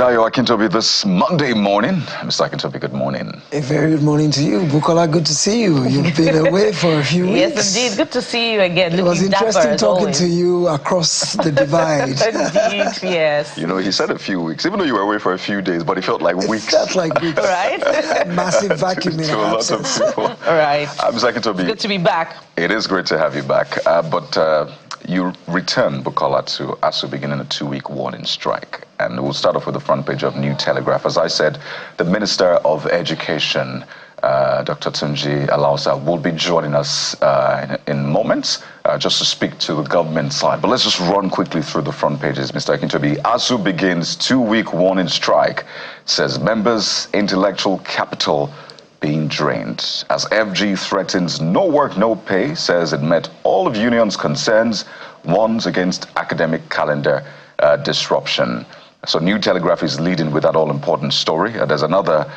Dayo Akintobi this Monday morning. Mr. Akintobi, good morning. A very good morning to you. Bukola, good to see you. You've been away for a few weeks. Yes, indeed. Good to see you again. It was interesting talking to you across the divide. Indeed, yes. You know, he said a few weeks, even though you were away for a few days, but it felt like weeks. It felt like weeks. Right? Massive vacuum in to a lot of people. Right. Mr. Akintobi. Good to be back. It is great to have you back. You return, Bukola, to ASUU beginning a 2-week warning strike. And we'll start off with the front page of New Telegraph. As I said, the Minister of Education, Dr. Tunji Alausa, will be joining us in moments just to speak to the government side. But let's just run quickly through the front pages, Mr. Akintobi. ASUU begins 2-week warning strike, says members' intellectual capital being drained. As FG threatens no work, no pay, says it met all of union's concerns, warns against academic calendar disruption. So New Telegraph is leading with that all-important story. There's another,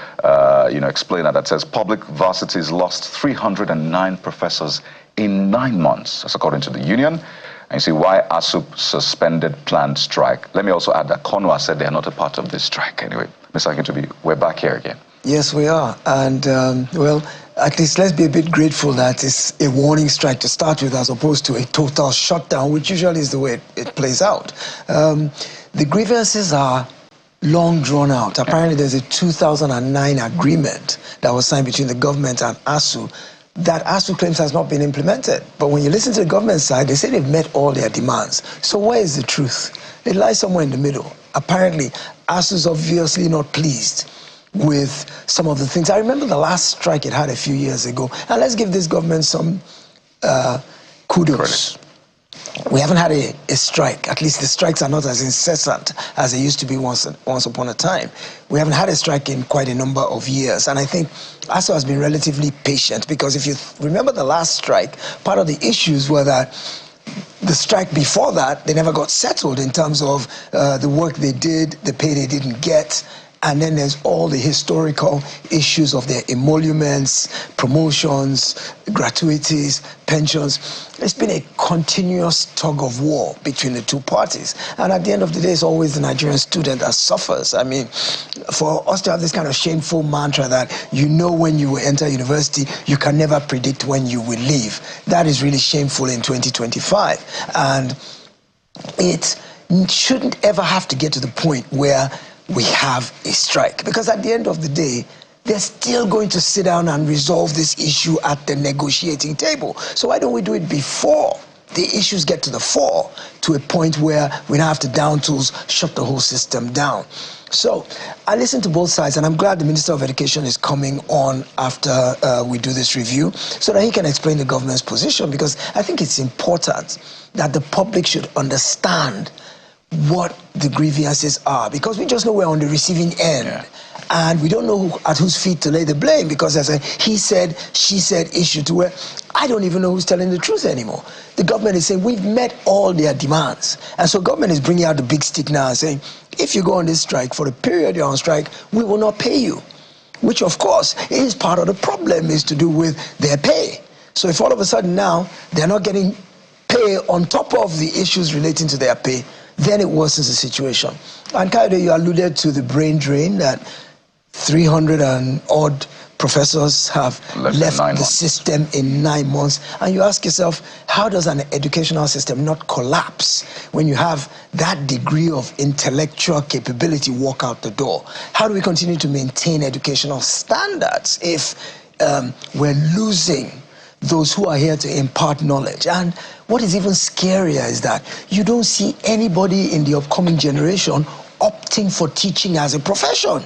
explainer that says public varsities lost 309 professors in 9 months. That's according to the union. And you see why ASUU suspended planned strike. Let me also add that CONWA said they are not a part of this strike. Anyway, Mr. Akintobi, we're back here again. Yes, we are. And, well, at least let's be a bit grateful that it's a warning strike to start with as opposed to a total shutdown, which usually is the way it plays out. The grievances are long drawn out. Apparently, there's a 2009 agreement that was signed between the government and ASUU that ASUU claims has not been implemented. But when you listen to the government side, they say they've met all their demands. So where is the truth? It lies somewhere in the middle. Apparently, ASUU is obviously not pleased with some of the things. I remember the last strike it had a few years ago. And let's give this government some kudos. We haven't had a strike. At least the strikes are not as incessant as they used to be once upon a time. We haven't had a strike in quite a number of years. And I think ASUU has been relatively patient because if you remember the last strike, part of the issues were that the strike before that, they never got settled in terms of the work they did, the pay they didn't get. And then there's all the historical issues of their emoluments, promotions, gratuities, pensions. It's been a continuous tug of war between the two parties. And at the end of the day, it's always the Nigerian student that suffers. I mean, for us to have this kind of shameful mantra that you know when you will enter university, you can never predict when you will leave. That is really shameful in 2025. And it shouldn't ever have to get to the point where we have a strike, because at the end of the day, they're still going to sit down and resolve this issue at the negotiating table. So why don't we do it before the issues get to the fore, to a point where we don't have to down tools, shut the whole system down? So I listened to both sides, and I'm glad the Minister of Education is coming on after we do this review so that he can explain the government's position, because I think it's important that the public should understand what the grievances are, because we just know we're on the receiving end, and we don't know at whose feet to lay the blame, because there's a he said, she said issue to where I don't even know who's telling the truth anymore. The government is saying we've met all their demands, and so government is bringing out the big stick now and saying if you go on this strike for the period you're on strike, we will not pay you, which of course is part of the problem, is to do with their pay. So if all of a sudden now they're not getting pay on top of the issues relating to their pay, then it worsens the situation. And Kayode, you alluded to the brain drain, that 300 and odd professors have left the system in 9 months. And you ask yourself, how does an educational system not collapse when you have that degree of intellectual capability walk out the door? How do we continue to maintain educational standards if we're losing those who are here to impart knowledge? And what is even scarier is that you don't see anybody in the upcoming generation opting for teaching as a profession.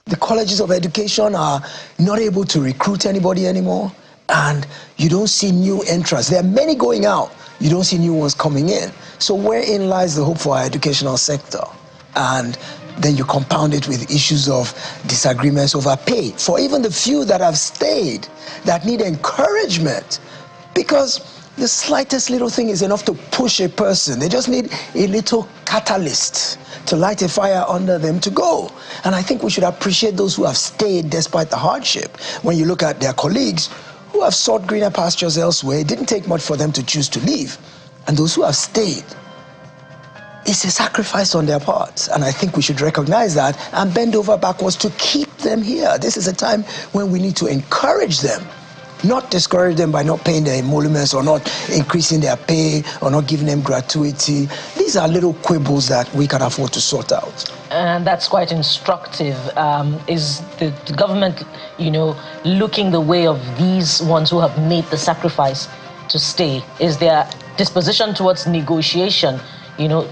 The colleges of education are not able to recruit anybody anymore, and you don't see new entrants. There are many going out, you don't see new ones coming in. So wherein lies the hope for our educational sector? And then you compound it with issues of disagreements over pay for even the few that have stayed, that need encouragement, because the slightest little thing is enough to push a person. They just need a little catalyst to light a fire under them to go. And I think we should appreciate those who have stayed despite the hardship. When you look at their colleagues who have sought greener pastures elsewhere, it didn't take much for them to choose to leave. And those who have stayed, it's a sacrifice on their part. And I think we should recognize that and bend over backwards to keep them here. This is a time when we need to encourage them, not discourage them by not paying their emoluments or not increasing their pay or not giving them gratuity. These are little quibbles that we can afford to sort out. And that's quite instructive. Is the government, looking the way of these ones who have made the sacrifice to stay? Is there disposition towards negotiation,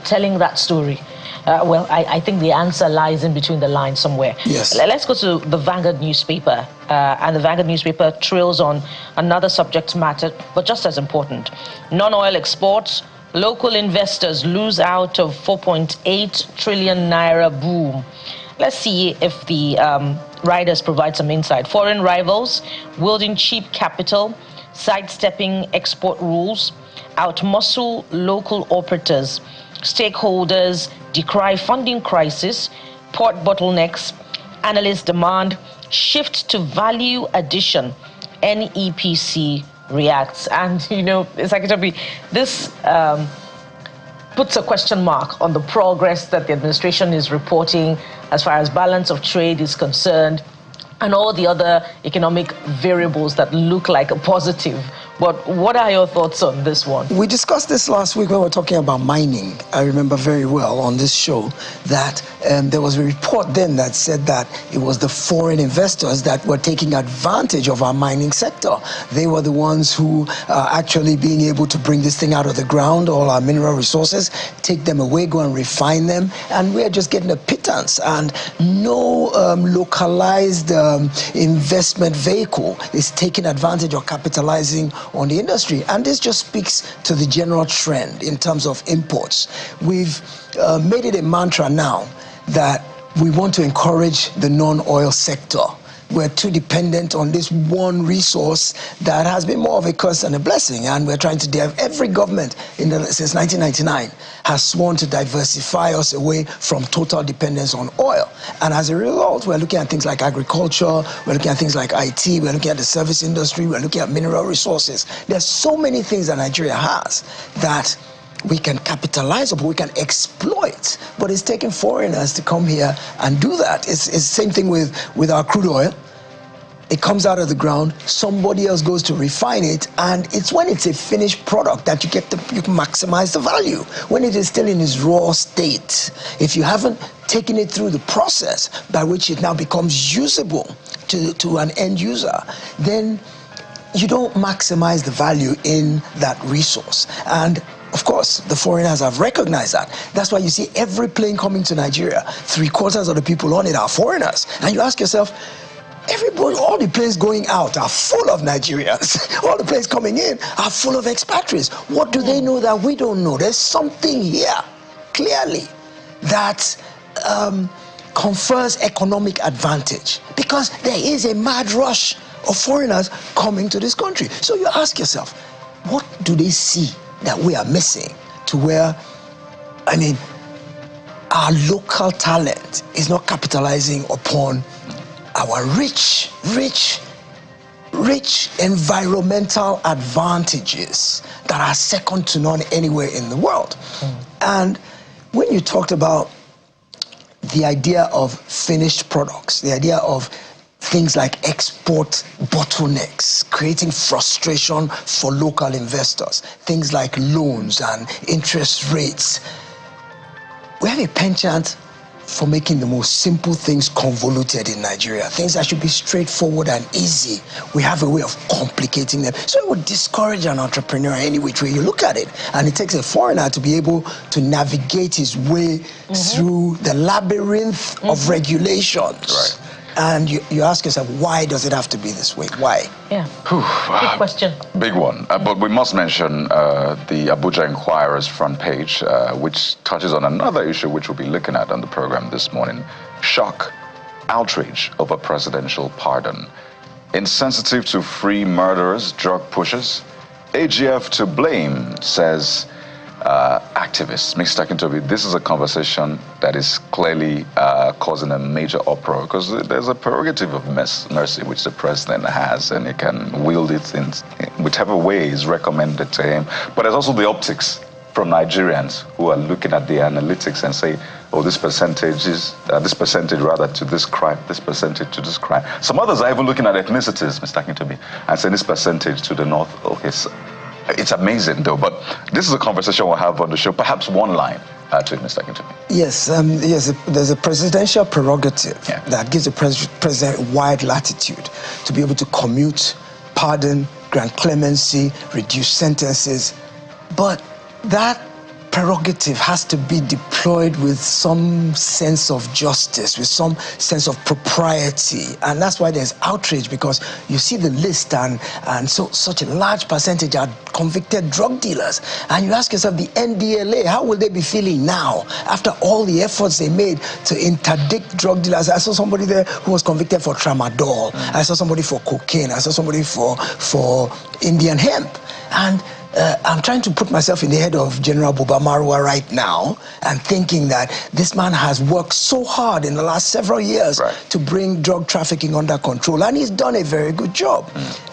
telling that story? Well, I think the answer lies in between the lines somewhere. Yes. Let's go to the Vanguard newspaper. And the Vanguard newspaper trails on another subject matter, but just as important. Non-oil exports, local investors lose out of 4.8 trillion naira boom. Let's see if the riders provide some insight. Foreign rivals wielding cheap capital, sidestepping export rules, outmuscle local operators. Stakeholders decry funding crisis, port bottlenecks. Analysts demand shift to value addition. NEPC reacts. And, Secretary, this puts a question mark on the progress that the administration is reporting as far as balance of trade is concerned and all the other economic variables that look like a positive. But what are your thoughts on this one? We discussed this last week when we were talking about mining. I remember very well on this show that there was a report then that said that it was the foreign investors that were taking advantage of our mining sector. They were the ones who are actually being able to bring this thing out of the ground, all our mineral resources, take them away, go and refine them, and we're just getting a pittance. And no localized investment vehicle is taking advantage or capitalizing on the industry. And this just speaks to the general trend in terms of imports. We've made it a mantra now that we want to encourage the non-oil sector. We're too dependent on this one resource that has been more of a curse than a blessing, and we're trying to every government since 1999 has sworn to diversify us away from total dependence on oil. And as a result, we're looking at things like agriculture, we're looking at things like IT, we're looking at the service industry, we're looking at mineral resources. There's so many things that Nigeria has that we can capitalize on, we can exploit, but it's taking foreigners to come here and do that. It's the same thing with our crude oil. It comes out of the ground, somebody else goes to refine it, and it's when it's a finished product that you can maximize the value. When it is still in its raw state, if you haven't taken it through the process by which it now becomes usable to an end user, then you don't maximize the value in that resource. And of course, the foreigners have recognized that. That's why you see every plane coming to Nigeria, 3/4 of the people on it are foreigners. And you ask yourself, everybody, all the planes going out are full of Nigerians. All the planes coming in are full of expatriates. What do they know that we don't know? There's something here, clearly, that confers economic advantage, because there is a mad rush of foreigners coming to this country. So you ask yourself, what do they see that we are missing to where, our local talent is not capitalizing upon our rich environmental advantages that are second to none anywhere in the world? And when you talked about the idea of finished products, the idea of things like export bottlenecks, creating frustration for local investors, things like loans and interest rates. We have a penchant for making the most simple things convoluted in Nigeria, things that should be straightforward and easy. We have a way of complicating them. So it would discourage an entrepreneur any which way you look at it. And it takes a foreigner to be able to navigate his way through the labyrinth of regulations. Right. And you ask yourself, why does it have to be this way? Why? Yeah. Big question. Big one. But we must mention the Abuja Inquirer's front page, which touches on another issue which we'll be looking at on the program this morning. Shock, outrage over presidential pardon. Insensitive to free murderers, drug pushers. AGF to blame, says activists. Mr. Akintobi, this is a conversation that is clearly causing a major uproar, because there's a prerogative of mercy which the president has, and he can wield it in whichever way is recommended to him. But there's also the optics from Nigerians who are looking at the analytics and say, oh, this percentage rather to this crime, this percentage to this crime. Some others are even looking at ethnicities, Mr. Akintobi, and saying this percentage to the north. Okay, so it's amazing though, but this is a conversation we'll have on the show. Perhaps one line to it, Mr. Akintobi. Yes, there's a presidential prerogative that gives the president wide latitude to be able to commute, pardon, grant clemency, reduce sentences, but that prerogative has to be deployed with some sense of justice, with some sense of propriety, and that's why there's outrage, because you see the list and such a large percentage are convicted drug dealers, and you ask yourself, the NDLA, how will they be feeling now after all the efforts they made to interdict drug dealers? I saw somebody there who was convicted for tramadol. I saw somebody for cocaine. I saw somebody for Indian hemp, and I'm trying to put myself in the head of General Buba Marwa right now and thinking that this man has worked so hard in the last several years to bring drug trafficking under control, and he's done a very good job.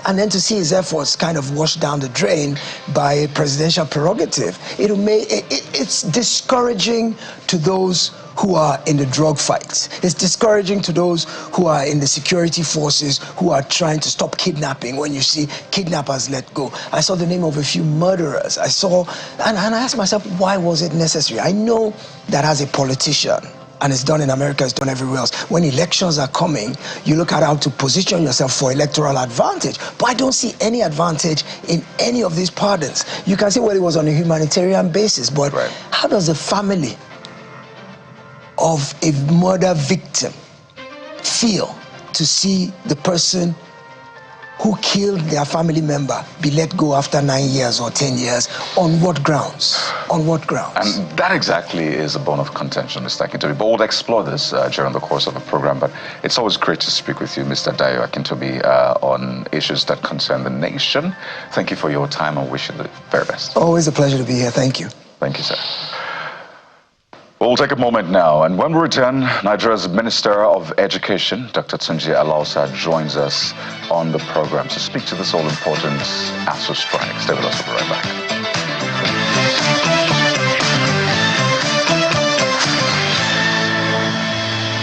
And then to see his efforts kind of washed down the drain by a presidential prerogative, it's discouraging to those who are in the drug fights. It's discouraging to those who are in the security forces who are trying to stop kidnapping when you see kidnappers let go. I saw the name of a few murderers. And I asked myself, why was it necessary? I know that as a politician, and it's done in America, it's done everywhere else, when elections are coming, you look at how to position yourself for electoral advantage. But I don't see any advantage in any of these pardons. You can say, well, it was on a humanitarian basis, but how does the family of a murder victim feel to see the person who killed their family member be let go after 9 years or 10 years? On what grounds? On what grounds? And that exactly is a bone of contention, Mr. Akintobi. But we'll explore this during the course of the program. But it's always great to speak with you, Mr. Dayo Akintobi, on issues that concern the nation. Thank you for your time and wish you the very best. Always a pleasure to be here. Thank you. Thank you, sir. We'll take a moment now, and when we return, Nigeria's Minister of Education, Dr. Tunji Alausa, joins us on the program to speak to this all-important ASUU strike. Stay with us, we'll be right back.